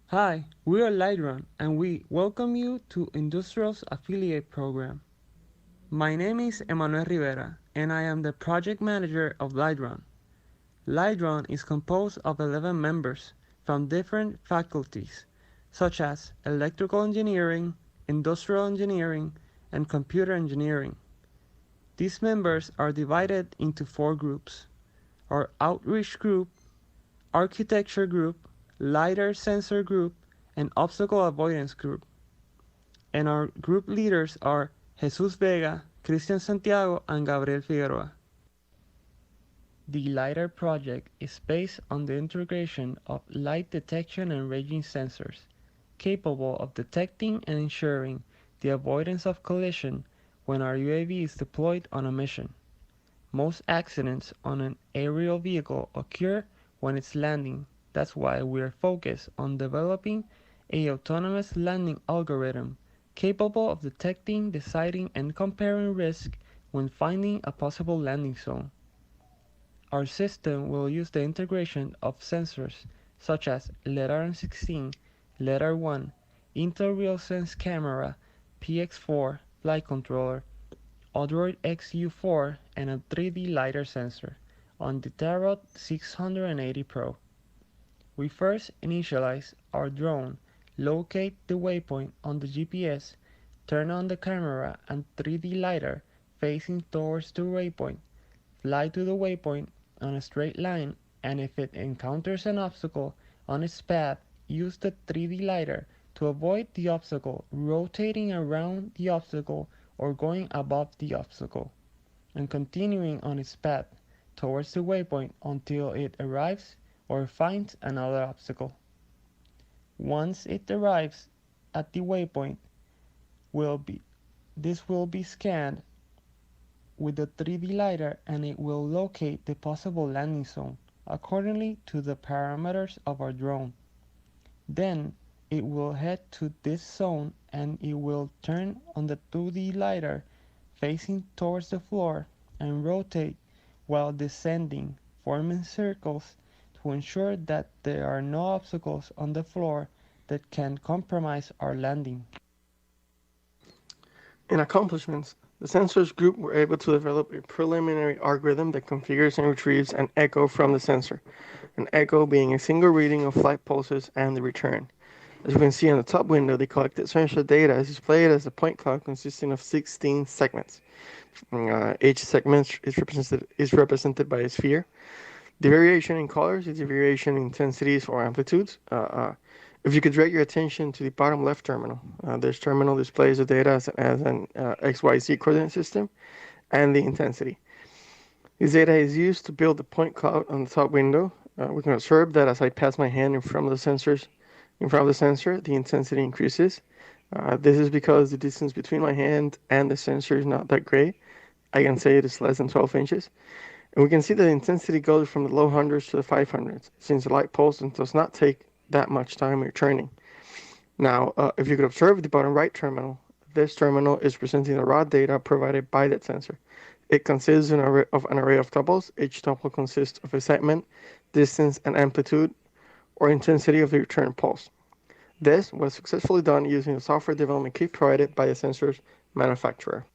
Hi, we are Lidar and we welcome you to Industrial's Affiliate Program. My name is Emmanuel Rivera and I am the project manager of Lidar. Lidar is composed of 11 members from different faculties such as electrical engineering, industrial engineering, and computer engineering. These members are divided into four groups: our outreach group, architecture group, lidar sensor group, and obstacle avoidance group. And our group leaders are Jesus Vega, Cristian Santiago, and Gabriel Figueroa. The LiDAR project is based on the integration of light detection and ranging sensors, capable of detecting and ensuring the avoidance of collision when our UAV is deployed on a mission. Most accidents on an aerial vehicle occur when it's landing. That's why we are focused on developing a autonomous landing algorithm capable of detecting, deciding, and comparing risk when finding a possible landing zone. Our system will use the integration of sensors such as Leddar M16, Leddar 1, Intel RealSense camera, PX4 flight controller, Odroid XU4, and a 3D LiDAR sensor on the Tarot 680 Pro. We first initialize our drone, locate the waypoint on the GPS, turn on the camera and 3D LiDAR facing towards the waypoint, fly to the waypoint on a straight line, and if it encounters an obstacle on its path, use the 3D LiDAR to avoid the obstacle, rotating around the obstacle or going above the obstacle, and continuing on its path towards the waypoint until it arrives or finds another obstacle. Once it arrives at the waypoint, will be this will be scanned with the 3D LiDAR and it will locate the possible landing zone accordingly to the parameters of our drone. Then it will head to this zone and it will turn on the 2D LiDAR facing towards the floor and rotate while descending, forming circles to ensure that there are no obstacles on the floor that can compromise our landing. In accomplishments, the sensors group were able to develop a preliminary algorithm that configures and retrieves an echo from the sensor, an echo being a single reading of flight pulses and the return. As you can see on the top window, the collected sensor data is displayed as a point cloud consisting of 16 segments. Each segment is represented by a sphere. The variation in colors is the variation in intensities or amplitudes. If you could direct your attention to the bottom left terminal, this terminal displays the data as an XYZ coordinate system and the intensity. This data is used to build the point cloud on the top window. We can observe that as I pass my hand in front of the sensor, the intensity increases. This is because the distance between my hand and the sensor is not that great. I can say it is less than 12 inches. And we can see that the intensity goes from the low hundreds to the 500s, since the light pulse does not take that much time returning. Now, if you could observe the bottom right terminal, this terminal is presenting the raw data provided by that sensor. It consists of an array of tuples. Each tuple consists of a segment, distance, and amplitude or intensity of the return pulse. This was successfully done using the software development kit provided by the sensor's manufacturer.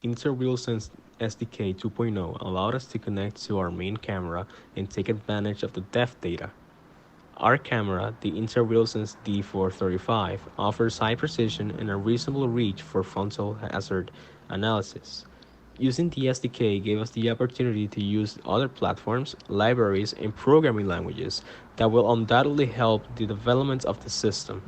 Intel RealSense SDK 2.0 allowed us to connect to our main camera and take advantage of the depth data. Our camera, the Intel RealSense D435, offers high precision and a reasonable reach for frontal hazard analysis. Using the SDK gave us the opportunity to use other platforms, libraries, and programming languages that will undoubtedly help the development of the system.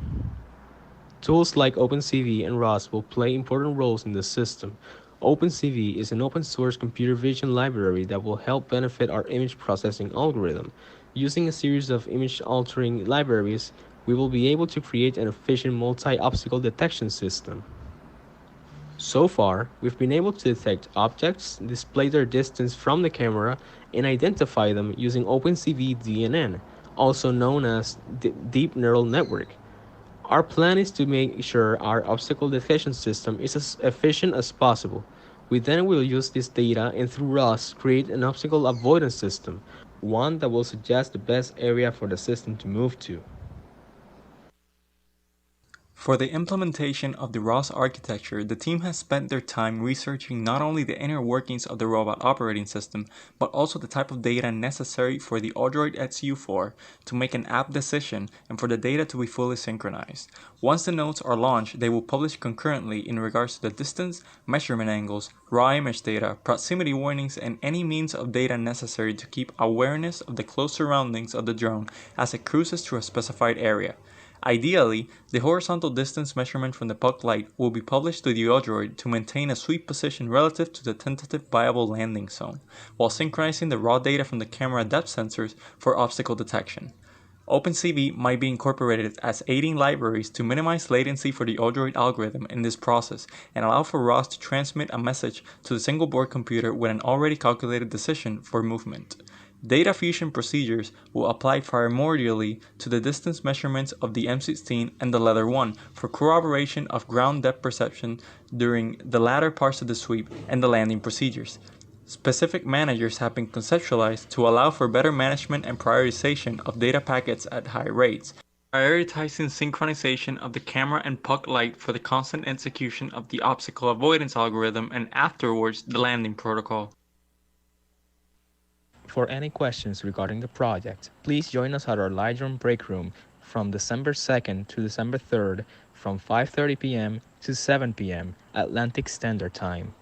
Tools like OpenCV and ROS will play important roles in the system. OpenCV is an open source computer vision library that will help benefit our image processing algorithm. Using a series of image altering libraries, we will be able to create an efficient multi obstacle detection system. So far, we've been able to detect objects, display their distance from the camera, and identify them using OpenCV DNN, also known as Deep Neural Network. Our plan is to make sure our obstacle detection system is as efficient as possible. We then will use this data and through ROS create an obstacle avoidance system. one that will suggest the best area for the system to move to. For the implementation of the ROS architecture, the team has spent their time researching not only the inner workings of the robot operating system, but also the type of data necessary for the Odroid XU4 to make an app decision and for the data to be fully synchronized. Once the nodes are launched, they will publish concurrently in regards to the distance, measurement angles, raw image data, proximity warnings, and any means of data necessary to keep awareness of the close surroundings of the drone as it cruises through a specified area. Ideally, the horizontal distance measurement from the puck light will be published to the Odroid to maintain a sweep position relative to the tentative viable landing zone, while synchronizing the raw data from the camera depth sensors for obstacle detection. OpenCV might be incorporated as aiding libraries to minimize latency for the Odroid algorithm in this process and allow for ROS to transmit a message to the single board computer with an already calculated decision for movement. Data fusion procedures will apply primordially to the distance measurements of the M16 and the Leddar 1 for corroboration of ground depth perception during the latter parts of the sweep and the landing procedures. Specific managers have been conceptualized to allow for better management and prioritization of data packets at high rates, prioritizing synchronization of the camera and puck light for the constant execution of the obstacle avoidance algorithm and afterwards the landing protocol. For any questions regarding the project, please join us at our Lidar break room from December 2nd to December 3rd from 5:30 p.m. to 7 p.m. Atlantic Standard Time.